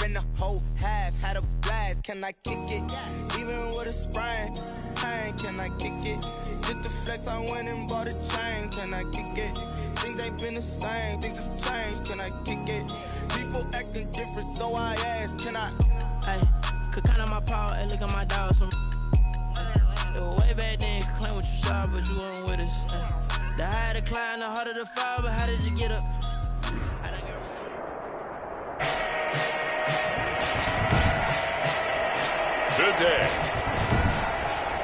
win the whole half, had a blast. Can I kick it? Even with a sprain, pain, can I kick it? Just the flex, I went and bought a chain. Can I kick it? Things ain't been the same, things have changed. Can I kick it? People acting different, so I ask, can I? Hey, could count on my power, hey, look at my dogs. It was way back then, could claim what you saw, but you weren't with us. The higher the climb, the harder the fall, but how did you get up? Today,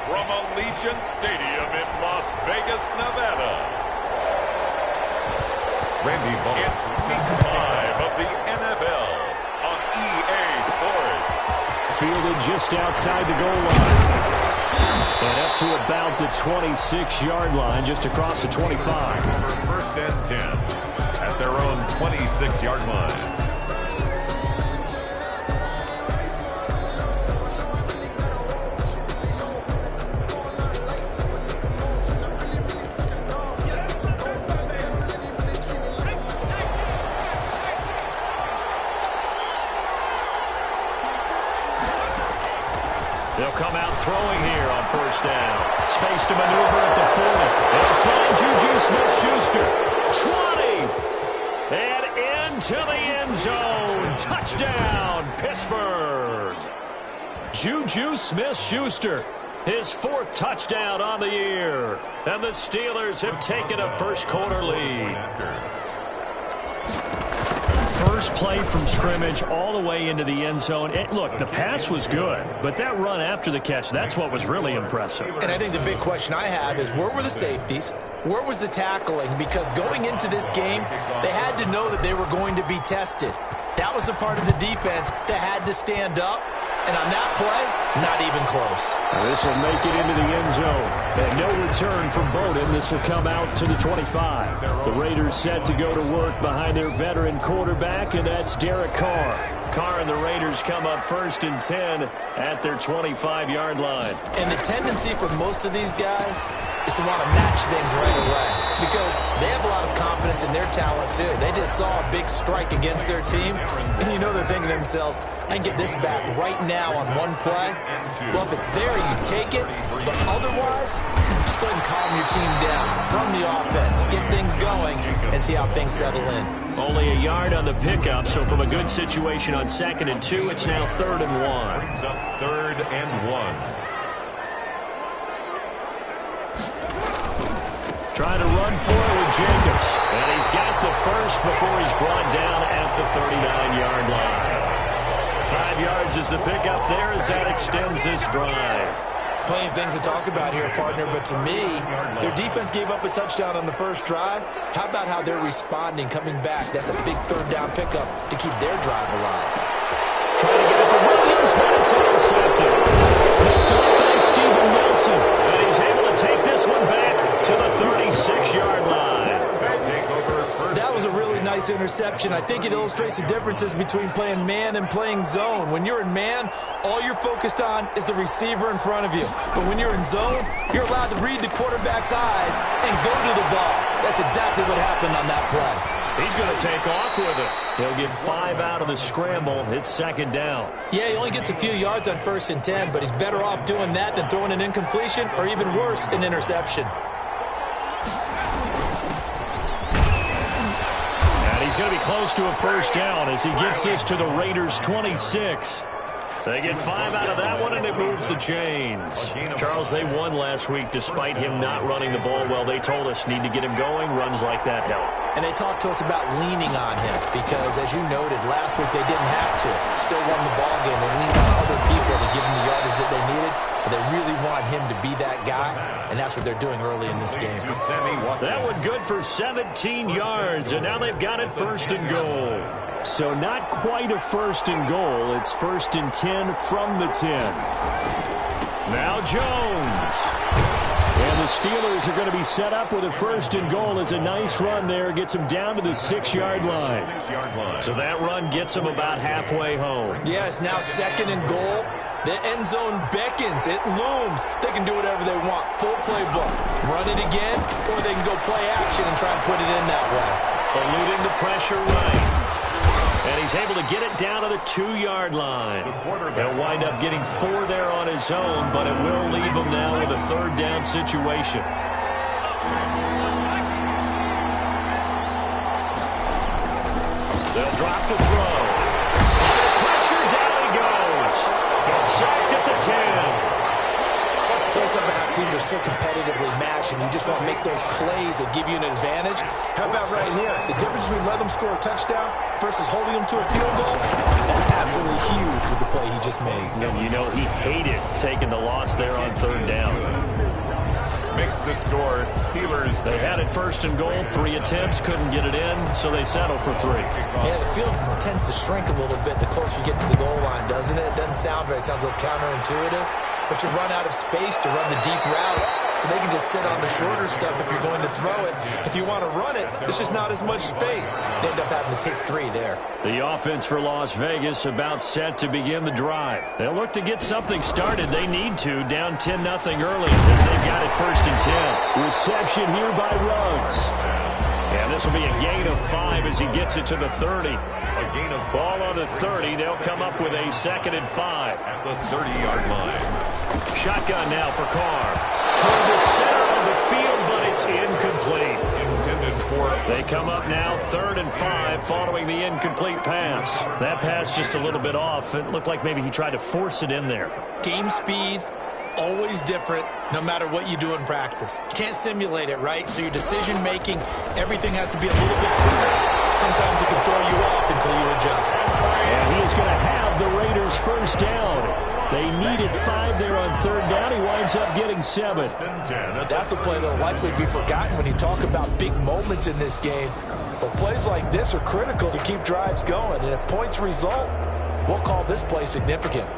from Allegiant Stadium in Las Vegas, Nevada, Randy Moss. It's Week 5 of the NFL on EA Sports. Fielded just outside the goal line. And up to about the 26-yard line, just across the 25. Over first and 10 at their own 26-yard line. They'll come out throwing here on first down. Space to maneuver at the 40. They'll find Juju Smith-Schuster. 20. And into the end zone. Touchdown, Pittsburgh. Juju Smith-Schuster. His 4th touchdown on the year. And the Steelers have taken a first-quarter lead. First play from scrimmage all the way into the end zone. Look, the pass was good, but that run after the catch, that's what was really impressive. And I think the big question I have is, where were the safeties? Where was the tackling? Because going into this game, they had to know that they were going to be tested. That was a part of the defense that had to stand up. And on that play, not even close. This will make it into the end zone. And no return from Bowden. This will come out to the 25. The Raiders set to go to work behind their veteran quarterback, and that's Derek Carr. Carr and the Raiders come up first and 10 at their 25-yard line. And the tendency for most of these guys is to want to match things right away because they have a lot of confidence in their talent, too. They just saw a big strike against their team, and you know they're thinking to themselves, I can get this back right now on one play. Well, if it's there, you take it, but otherwise, just go ahead and calm your team down. Run the offense, get things going, and see how things settle in. Only a yard on the pickup, so from a good situation on 2nd and 2, it's now 3rd and 1. Brings up 3rd and 1. Trying to run for it with Jacobs. And he's got the first before he's brought down at the 39-yard line. 5 yards is the pickup there as that extends this drive. Plenty of things to talk about here, partner, but to me, their defense gave up a touchdown on the first drive. How about how they're responding, coming back? That's a big 3rd down pickup to keep their drive alive. Trying to get it to Williams, but it's intercepted. Picked up by Steven Wilson, and he's able to take this one back to the 36-yard line. That was a really nice interception. I think it illustrates the differences between playing man and playing zone. When you're in man, all you're focused on is the receiver in front of you. But when you're in zone, you're allowed to read the quarterback's eyes and go to the ball. That's exactly what happened on that play. He's going to take off with it. He'll get 5 out of the scramble. It's 2nd down. Yeah, he only gets a few yards on 1st and 10, but he's better off doing that than throwing an incompletion or even worse, an interception. He's going to be close to a first down as he gets this to the Raiders' 26. They get 5 out of that one, and it moves the chains. Charles, they won last week despite him not running the ball well. They told us need to get him going. Runs like that help. And they talked to us about leaning on him because, as you noted, last week they didn't have to. Still won the ball game. They leaned on other people to give them the yardage that they needed, but they really want him to be that guy, and that's what they're doing early in this game. That one good for 17 yards, and now they've got it 1st and goal. So not quite a 1st and goal. It's 1st and 10 from the 10. Now Jones. And the Steelers are going to be set up with a 1st and goal. It's a nice run there. Gets them down to the 6-yard line. So that run gets them about halfway home. Yeah, it's now 2nd and goal. The end zone beckons. It looms. They can do whatever they want. Full playbook. Run it again, or they can go play action and try and put it in that way. Eluding the pressure right. And he's able to get it down to the 2-yard line. He'll wind up getting 4 there on his own, but it will leave him now with a 3rd down situation. They'll drop to throw. Under pressure, down he goes. Sacked at the 10. Those are how teams are so competitively matched, and you just want to make those plays that give you an advantage. How about right here? The difference between letting them score a touchdown versus holding them to a field goal, that's absolutely huge with the play he just made. And you know he hated taking the loss there on 3rd down. Makes the score Steelers. They had it 1st and goal, 3 attempts, couldn't get it in, so they settle for 3. Yeah, the field tends to shrink a little bit the closer you get to the goal line, doesn't it? It doesn't sound right. It sounds a little counterintuitive. But you run out of space to run the deep routes, so they can just sit on the shorter stuff if you're going to throw it. If you want to run it, there's just not as much space. They end up having to take 3 there. The offense for Las Vegas about set to begin the drive. They'll look to get something started. They need to, down 10-0 early as they've got it 1st and 10. Reception here by Ruggs. And this will be a gain of 5 as he gets it to the 30. A gain of ball on the 30. They'll come up with a 2nd and 5. At the 30-yard line. Shotgun now for Carr. Toward the center of the field, but it's incomplete. Intended for. They come up now 3rd and 5 following the incomplete pass. That pass just a little bit off. It looked like maybe he tried to force it in there. Game speed, always different no matter what you do in practice. You can't simulate it, right? So your decision-making, everything has to be a little bit quicker. Sometimes it can throw you off until you adjust. And he is going to have the Raiders 1st down. They needed 5 there on 3rd down. He winds up getting 7. That's a play that will likely be forgotten when you talk about big moments in this game. But plays like this are critical to keep drives going. And if points result, we'll call this play significant.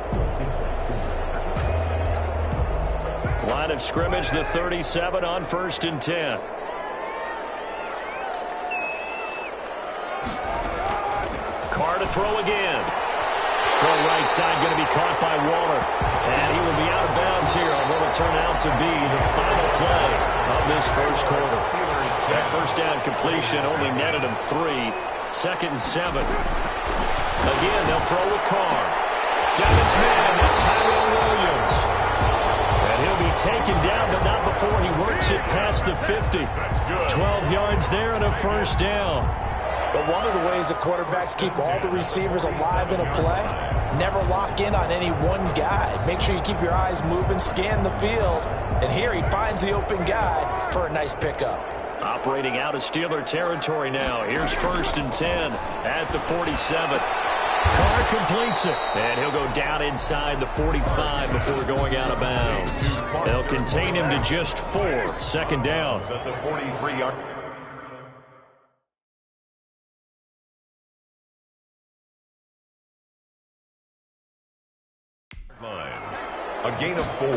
Line of scrimmage, the 37 on 1st and 10. Carr to throw again. Throw right side, going to be caught by Waller. And he will be out of bounds here on what will turn out to be the final play of this 1st quarter. That 1st down completion only netted him 3. 2nd and 7. Again, they'll throw with Carr. Got his man. It's Tyrell Williams. And he'll be taken down, but not before he works it past the 50. 12 yards there and a 1st down. But one of the ways the quarterbacks keep all the receivers alive in a play, never lock in on any one guy. Make sure you keep your eyes moving, scan the field. And here he finds the open guy for a nice pickup. Operating out of Steeler territory now. Here's 1st and 10 at the 47. Carr completes it. And he'll go down inside the 45 before going out of bounds. They'll contain him to just 4. 2nd down. At the 43-yard line. A gain of 4.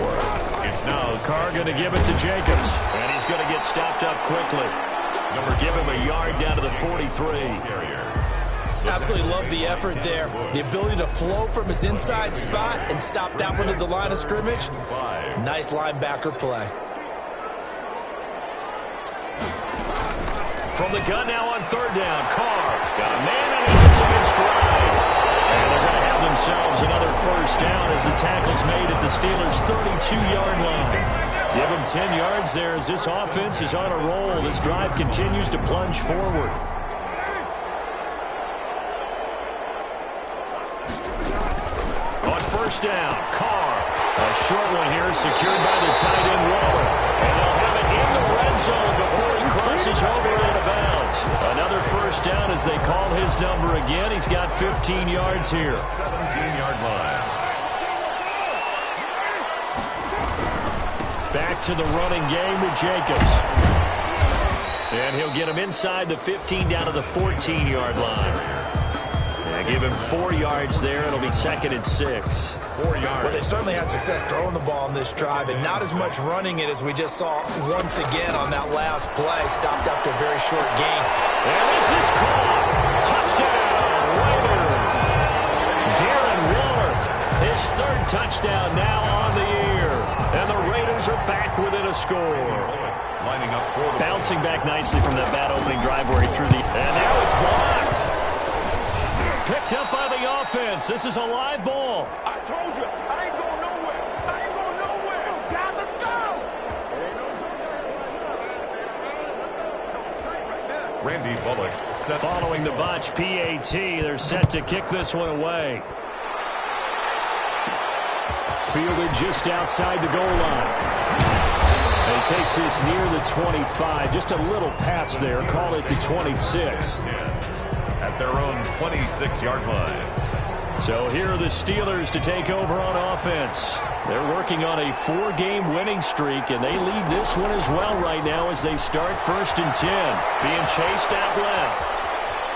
It's now Carr going to give it to Jacobs. And he's going to get stopped up quickly. Give him a yard down to the 43. Absolutely love the effort there. The ability to flow from his inside spot and stop that one at the line of scrimmage. Nice linebacker play. From the gun now on 3rd down. Carr got a man and he hits him in stride. And they're going to have themselves another 1st down as the tackle's made at the Steelers' 32-yard line. Give them 10 yards there as this offense is on a roll. This drive continues to plunge forward. On 1st down, Carr. A short one here secured by the tight end Waller. And they'll have it in the red zone before he crosses over out of bounds. Another 1st down as they call his number again. He's got 15 yards here. 17-yard line. Back to the running game with Jacobs. And he'll get him inside the 15 down to the 14-yard line. And give him 4 yards there. It'll be 2nd and 6. 4 yards. Well, they certainly had success throwing the ball on this drive and not as much running it as we just saw once again on that last play. Stopped after a very short gain. And this is caught. Touchdown, Raiders. Darren Waller, his 3rd touchdown now on the year. And the Raiders are back within a score. Lining up for the bouncing back nicely from that bad opening drive where he threw the... And now it's blocked. picked up by the offense. This is a live ball. I told you, I ain't going nowhere. I ain't going nowhere. Guys, let's go. Randy Bullock set. Following the botch PAT, they're set to kick this one away. Fielded just outside the goal line. And he takes this near the 25. Just a little pass there. Call it the 26. At their own 26-yard line. So here are the Steelers to take over on offense. They're working on a 4-game winning streak, and they lead this one as well right now as they start 1st and 10. Being chased out left.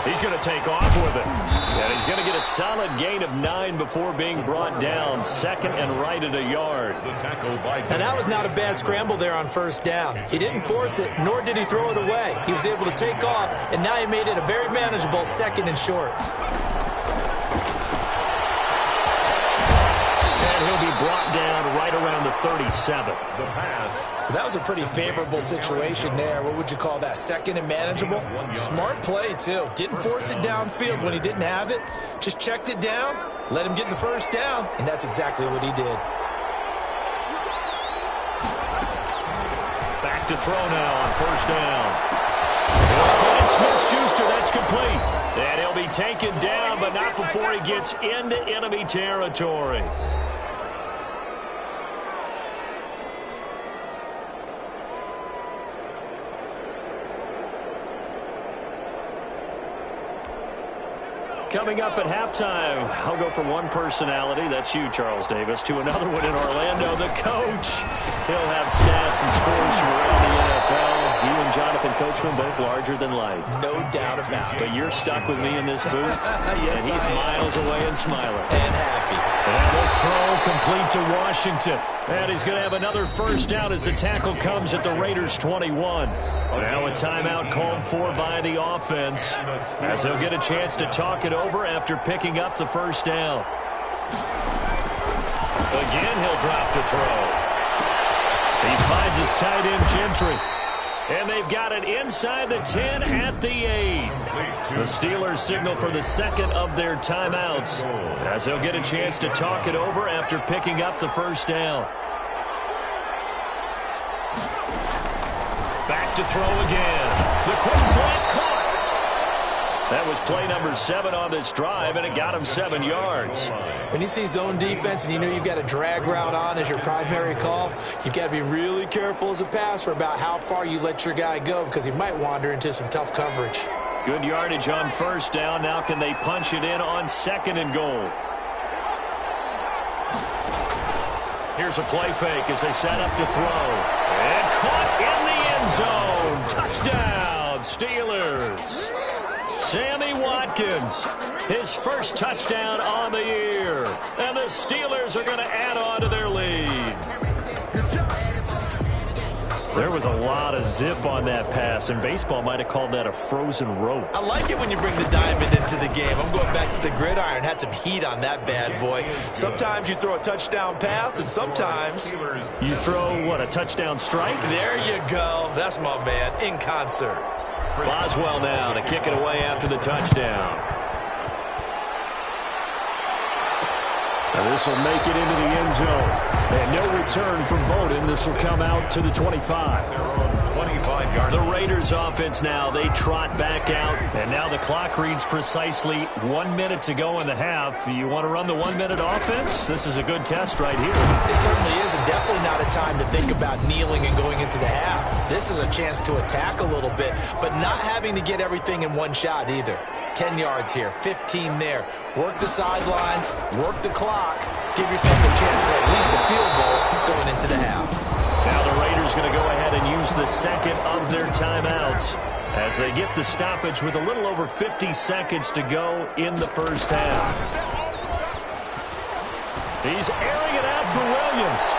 He's going to take off with it. And he's going to get a solid gain of 9 before being brought down. 2nd and right at a yard. The tackle by. And that was not a bad scramble there on 1st down. He didn't force it, nor did he throw it away. He was able to take off, and now he made it a very manageable 2nd and short. And he'll be brought down right around the 37. The pass. That was a pretty favorable situation there. What would you call that? 2nd and manageable? Smart play, too. Didn't force it downfield when he didn't have it. Just checked it down, let him get the 1st down, and that's exactly what he did. Back to throw now on 1st down. He'll find Smith-Schuster. That's complete. And he'll be taken down, but not before he gets into enemy territory. Coming up at halftime, I'll go from one personality, that's you, Charles Davis, to another one in Orlando, the coach. He'll have stats and scores from around the NFL. You and Jonathan Coachman both larger than life. No doubt about it. But you're stuck with me in this booth, Yes, and he's miles away and smiling. And happy. And this throw complete to Washington. And he's going to have another 1st down as the tackle comes at the Raiders' 21. Now a timeout called for by the offense as he'll get a chance to talk it over after picking up the 1st down. Again, he'll drop to throw. He finds his tight end, Gentry. And they've got it inside the 10 at the 8. The Steelers signal for the 2nd of their timeouts as he'll get a chance to talk it over after picking up the 1st down. Back to throw again. The quick slant caught. That was play number 7 on this drive, and it got him 7 yards. When you see zone defense and you know you've got a drag route on as your primary call, you've got to be really careful as a passer about how far you let your guy go because he might wander into some tough coverage. Good yardage on 1st down. Now can they punch it in on 2nd and goal? Here's a play fake as they set up to throw. And caught in the end zone. Touchdown, Steelers. Sammy Watkins, his 1st touchdown on the year. And the Steelers are going to add on to their lead. There was a lot of zip on that pass, and baseball might have called that a frozen rope. I like it when you bring the diamond into the game. I'm going back to the gridiron. Had some heat on that bad boy. Sometimes you throw a touchdown pass, and sometimes you throw, what, a touchdown strike? There you go. That's my man, in concert. Boswell now to kick it away after the touchdown. And this will make it into the end zone. And no return from Bowden. This will come out to the 25. 25-yard. The Raiders offense now, they trot back out. And now the clock reads precisely 1 minute to go in the half. You want to run the 1 minute offense? This is a good test right here. It certainly is, and definitely not a time to think about kneeling and going into the half. This is a chance to attack a little bit, but not having to get everything in one shot either. 10 yards here, 15 there. Work the sidelines, work the clock, give yourself a chance for at least a field goal going into the half. Now the Raiders going to go ahead and use the 2nd of their timeouts as they get the stoppage with a little over 50 seconds to go in the 1st half. He's airing it out for Williams.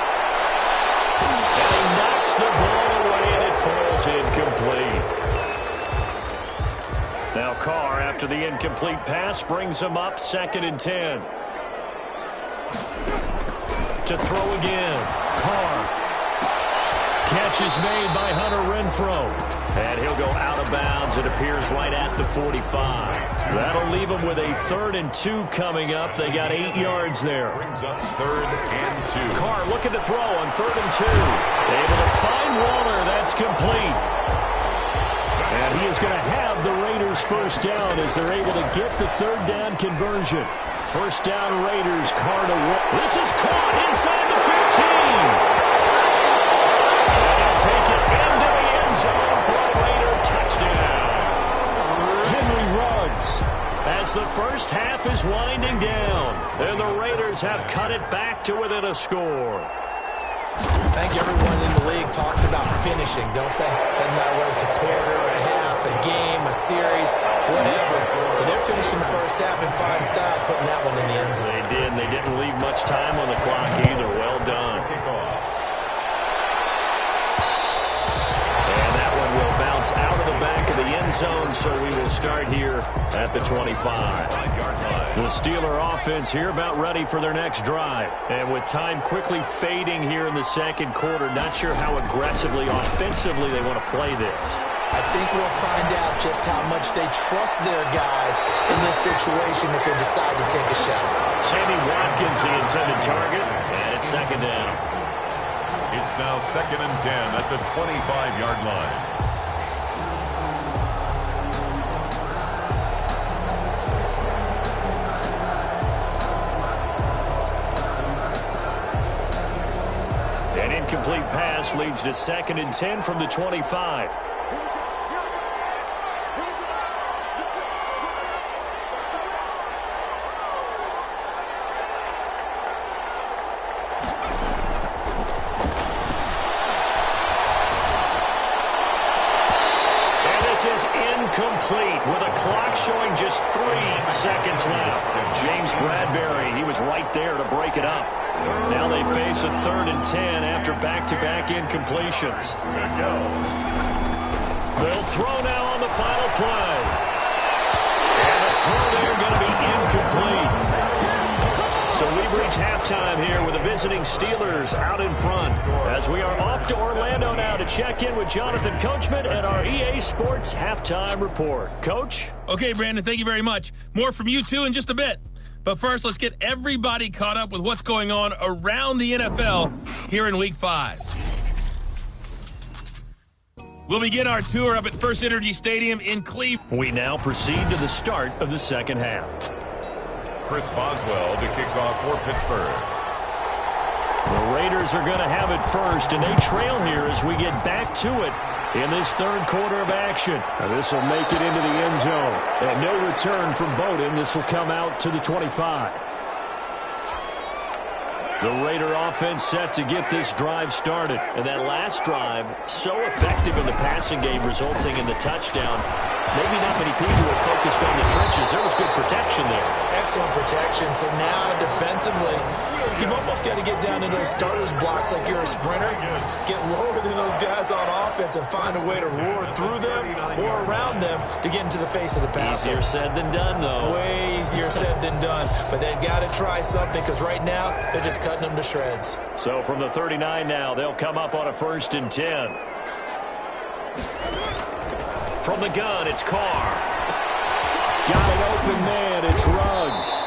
And he knocks the ball away, and it falls incomplete. Now Carr, after the incomplete pass, brings him up 2nd and 10. To throw again. Carr. Catch is made by Hunter Renfrow. And he'll go out of bounds. It appears right at the 45. That'll leave them with a 3rd and 2 coming up. They got 8 yards there. Brings up 3rd and 2. Carr looking to throw on 3rd and 2. Able to find Waller. That's complete. And he is going to have the Raiders first down as they're able to get the 3rd down conversion. First down Raiders. Carr to Waller. This is caught inside the 15. And take it into the end zone for a Raider touchdown. Henry Ruggs. As the first half is winding down, and the Raiders have cut it back to within a score. I think everyone in the league talks about finishing, don't they? Doesn't matter whether it's a quarter, a half, a game, a series, whatever. But they're finishing the first half in fine style, putting that one in the end zone. They did, and they didn't leave much time on the clock either. Well done. And that one will bounce out of the back of the end zone, so we will start here at the 25. The Steeler offense here about ready for their next drive. And with time quickly fading here in the second quarter, not sure how aggressively, offensively they want to play this. I think we'll find out just how much they trust their guys in this situation if they decide to take a shot. Sammy Watkins, the intended target, and it's 2nd down. It's now 2nd and 10 at the 25-yard line. An incomplete pass leads to 2nd and 10 from the 25. Incomplete with a clock showing just 3 seconds left. James Bradbury, he was right there to break it up. Now they face a 3rd and 10 after back-to-back incompletions. They'll throw now on the final play. And the throw there going to be incomplete. So we've reached halftime here with the visiting Steelers out in front as we are off to Orlando now to check in with Jonathan Coachman and our EA Sports Halftime Report. Coach? Okay, Brandon, thank you very much. More from you, too, in just a bit. But first, let's get everybody caught up with what's going on around the NFL here in Week 5. We'll begin our tour up at First Energy Stadium in Cleveland. We now proceed to the start of the second half. Chris Boswell to kick off for Pittsburgh. The Raiders are going to have it first, and they trail here as we get back to it in this 3rd quarter of action. This will make it into the end zone. And no return from Bowden. This will come out to the 25. The Raider offense set to get this drive started. And that last drive, so effective in the passing game, resulting in the touchdown. Maybe not many people were focused on the trenches. There was good protection there. Excellent protection. So now defensively, you've almost got to get down to those starters blocks like you're a sprinter. Get lower than those guys on offense and find a way to roar through them or around them to get into the face of the passer. Easier said than done, though. Way easier said than done. But they've got to try something because right now they're just cutting them to shreds. So from the 39 now, they'll come up on a 1st and 10. From the gun, it's Carr. Got an open man, it's Ruggs.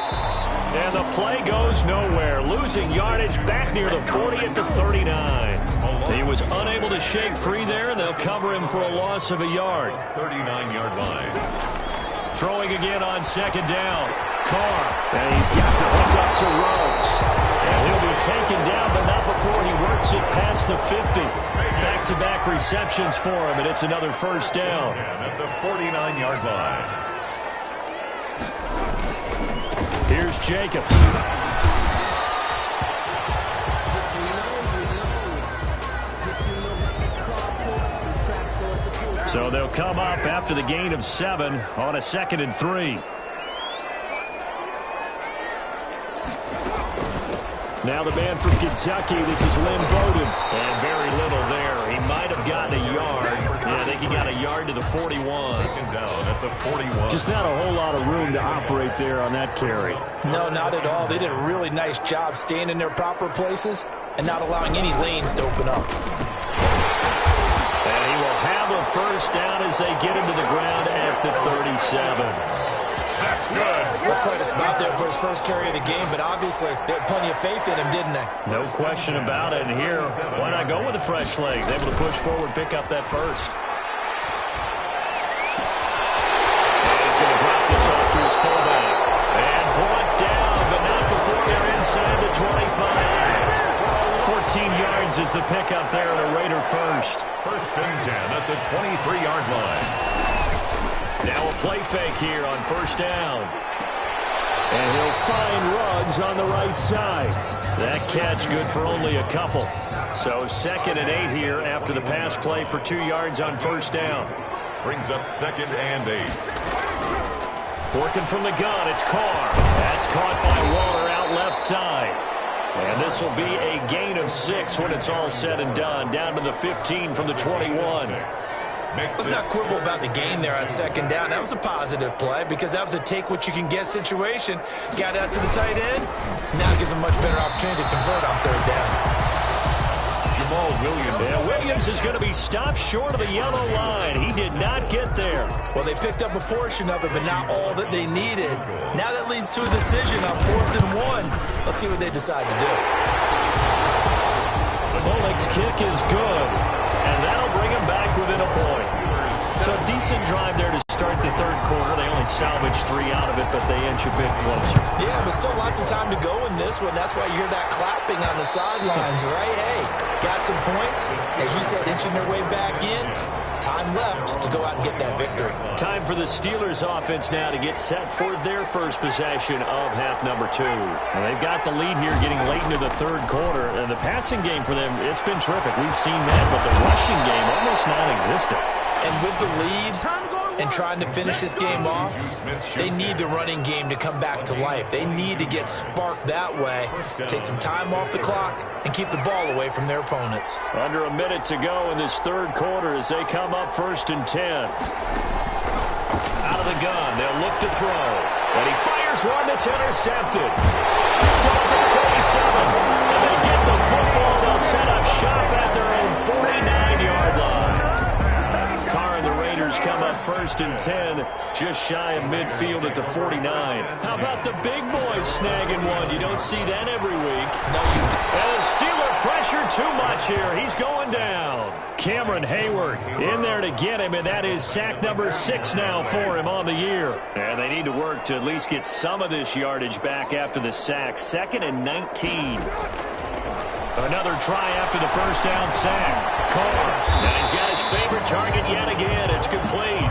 And the play goes nowhere. Losing yardage back near the 40 at the 39. He was unable to shake free there, and they'll cover him for a loss of a yard. 39-yard line. Throwing again on 2nd down. Carr. And he's got the hook up to Ruggs. And he'll be taken down, but not before he works it past the 50. Back-to-back receptions for him, and it's another 1st down. At the 49-yard line. Here's Jacobs. So they'll come up after the gain of 7 on a 2nd and 3. Now the man from Kentucky, this is Lynn Bowden. And very little there. He might have gotten a yard. Yeah, I think he got a yard to the 41. Taken down at the 41. Just not a whole lot of room to operate there on that carry. No, not at all. They did a really nice job staying in their proper places and not allowing any lanes to open up. And he will have a 1st down as they get him to the ground at the 37. good. Was quite a spot there for his first carry of the game, but obviously they had plenty of faith in him, didn't they? No question about it. And here, why not go with the fresh legs? Able to push forward, pick up that first. And he's going to drop this off to his fullback. And brought down, but not before they're inside the 25. 14 yards is the pickup there at a Raider first. First and 10 at the 23-yard line. Now a play fake here on first down. And he'll find Ruggs on the right side. That catch good for only a couple. So 2nd and 8 here after the pass play for 2 yards on first down. Brings up 2nd and 8. Working from the gun, it's Carr. That's caught by Waller out left side. And this will be a gain of 6 when it's all said and done. Down to the 15 from the 21. Let's not quibble about the gain there on 2nd down. That was a positive play because that was a take-what-you-can-get situation. Got out to the tight end. Now gives him much better opportunity to convert on 3rd down. Jamal Williams. Yeah, Williams is going to be stopped short of the yellow line. He did not get there. Well, they picked up a portion of it, but not all that they needed. Now that leads to a decision on 4th and 1. Let's see what they decide to do. The Bullock's kick is good, and that'll bring him back within a point. So a decent drive there to start the 3rd quarter. They only salvaged 3 out of it, but they inch a bit closer. Yeah, but still lots of time to go in this one. That's why you hear that clapping on the sidelines, right? Hey, got some points. As you said, inching their way back in. Time left to go out and get that victory. Time for the Steelers offense now to get set for their first possession of half number 2. And they've got the lead here getting late into the 3rd quarter. And the passing game for them, it's been terrific. We've seen that, but the rushing game almost non-existent. And with the lead and trying to finish this game off, they need the running game to come back to life. They need to get sparked that way, take some time off the clock, and keep the ball away from their opponents. Under a minute to go in this 3rd quarter as they come up 1st and 10. Out of the gun, they'll look to throw. And he fires one that's intercepted. Picked off at the 47. And they get the football. They'll set up shop at their own 49-yard line. Carr and the Raiders come up 1st and 10, just shy of midfield at the 49. How about the big boys snagging one? You don't see that every week. No, you don't. And the Steeler pressure too much here. He's going down. Cameron Hayward in there to get him, and that is sack number 6 now for him on the year. And they need to work to at least get some of this yardage back after the sack. 2nd and 19. Another try after the first down sack. Carr. Now he's got his favorite target yet again. It's complete.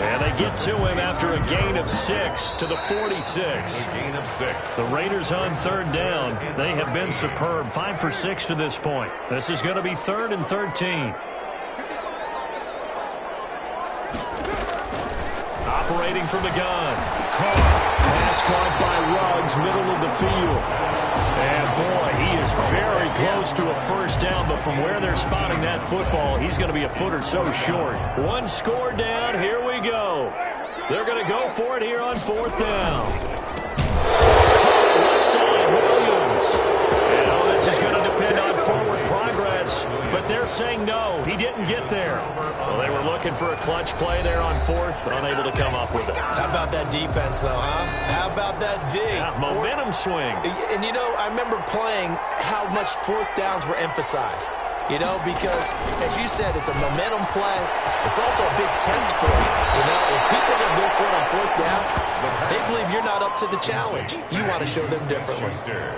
And they get to him after a gain of 6 to the 46. A gain of 6. The Raiders on 3rd down. They have been superb. 5 for 6 to this point. This is going to be 3rd and 13. Operating from the gun. Carr. Pass caught by Ruggs, middle of the field. And boy, he is very close to a first down, but from where they're spotting that football, he's going to be a foot or so short. 1 score down, here we go. They're going to go for it here on 4th down. Left side, Williams. And this is going to depend on forward progress, but they're saying no, he didn't get there. Well, they were looking for a clutch play there on 4th, unable to come up with it. How about that defense, though, huh? How about that D? Yeah, momentum swing. And, you know, I remember playing how much 4th downs were emphasized. You know, because, as you said, it's a momentum play. It's also a big test for you. You know, if people are going to go for it on 4th down, they believe you're not up to the challenge. You want to show them differently.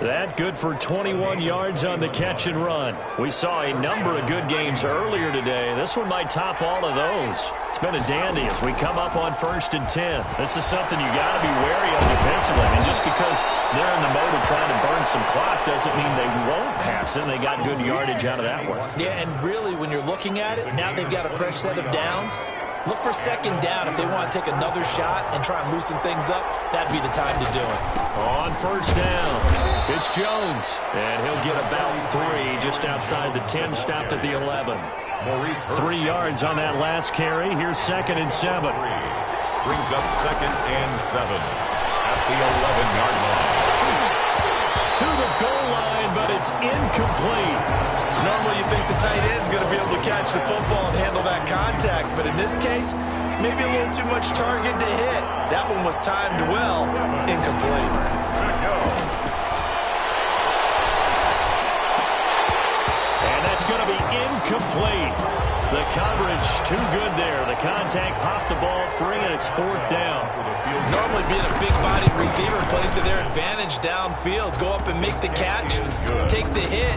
That good for 21 yards on the catch and run. We saw a number of good games earlier today. This one might top all of those. It's been a dandy as we come up on 1st and 10. This is something you got to be wary of defensively. And just because they're in the mode of trying to burn some clock doesn't mean they won't pass it. They got good yardage out of that one. Yeah, and really, when you're looking at it, now they've got a fresh set of downs. Look for 2nd down. If they want to take another shot and try and loosen things up, that'd be the time to do it. On 1st down, it's Jones. And he'll get about 3 just outside the 10, stopped at the 11. 3 yards on that last carry. Here's 2nd and 7. Brings up 2nd and 7 at the 11-yard line. To the goal line, but it's incomplete. Normally you think the tight end's going to be able to catch the football and handle that contact, but in this case, maybe a little too much target to hit. That one was timed well, incomplete. And that's going to be incomplete. The coverage too good there. The contact popped the ball free, and it's fourth down. Normally being a big-bodied receiver plays to their advantage downfield. Go up and make the catch, take the hit,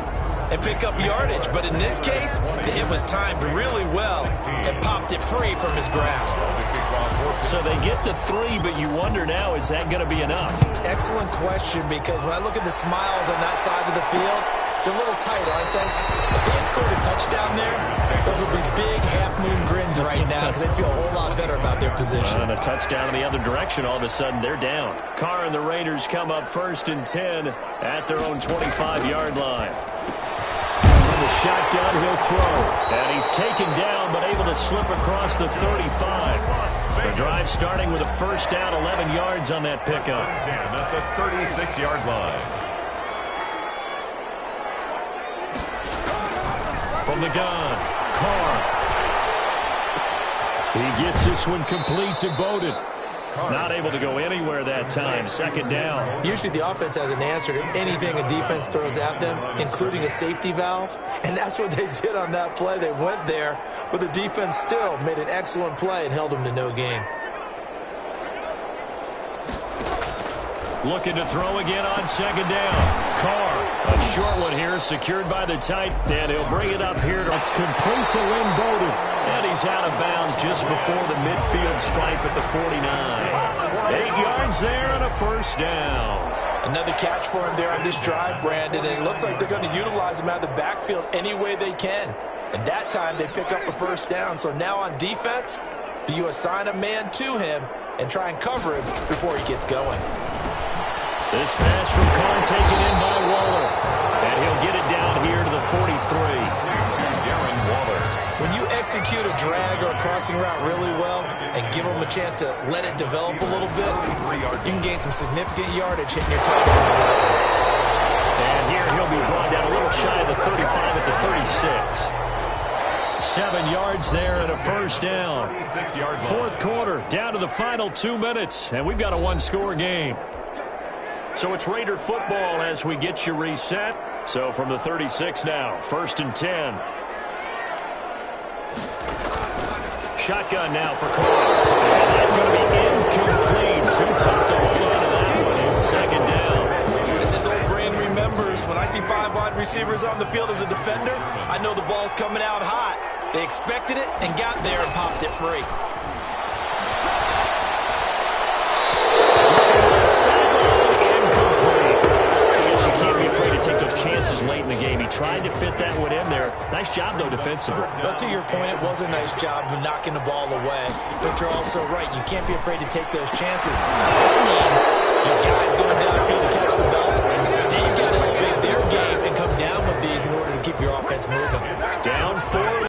and pick up yardage. But in this case, the hit was timed really well and popped it free from his grasp. So they get to 3, but you wonder now, is that going to be enough? Excellent question, because when I look at the smiles on that side of the field, they're a little tight, aren't they? If they had scored a touchdown there, those would be big half-moon grins right now because they'd feel a whole lot better about their position. And a touchdown in the other direction, all of a sudden they're down. Carr and the Raiders come up 1st and 10 at their own 25-yard line. From the shotgun, he'll throw. And he's taken down, but able to slip across the 35. The drive starting with a first down, 11 yards on that pickup. 10 at the 36-yard line. From the gun, Carr. He gets this one complete to Bowden. Not able to go anywhere that time. Second down. Usually the offense has an answer to anything a defense throws at them, including a safety valve. And that's what they did on that play. They went there, but the defense still made an excellent play and held them to no gain. Looking to throw again on second down. Carr, a short one here, secured by the tight, and he'll bring it up here. It's complete to Lynn Bowden. And he's out of bounds just before the midfield stripe at the 49. 8 yards there and a first down. Another catch for him there on this drive, Brandon, and it looks like they're going to utilize him out of the backfield any way they can. And that time they pick up a first down. So now on defense, do you assign a man to him and try and cover him before he gets going? This pass from Carr taken in by Waller. And he'll get it down here to the 43. When you execute a drag or a crossing route really well and give them a chance to let it develop a little bit, you can gain some significant yardage hitting your target. And here he'll be brought down a little shy of the 35 at the 36. 7 yards there and a first down. Fourth quarter, down to the final 2 minutes, and we've got a one-score game. So it's Raider football as we get you reset. So from the 36 now, 1st and 10. Shotgun now for Carr. And that's going to be incomplete. Too tough to hold on to that one. And second down. As this old brain remembers, when I see 5 wide receivers on the field as a defender, I know the ball's coming out hot. They expected it and got there and popped it free. Can't be afraid to take those chances late in the game. He tried to fit that one in there. Nice job, though, defensively. But to your point, it was a nice job of knocking the ball away. But you're also right. You can't be afraid to take those chances. That means your guys going downfield to catch the ball, they've got to elevate their game and come down with these in order to keep your offense moving. Down 4.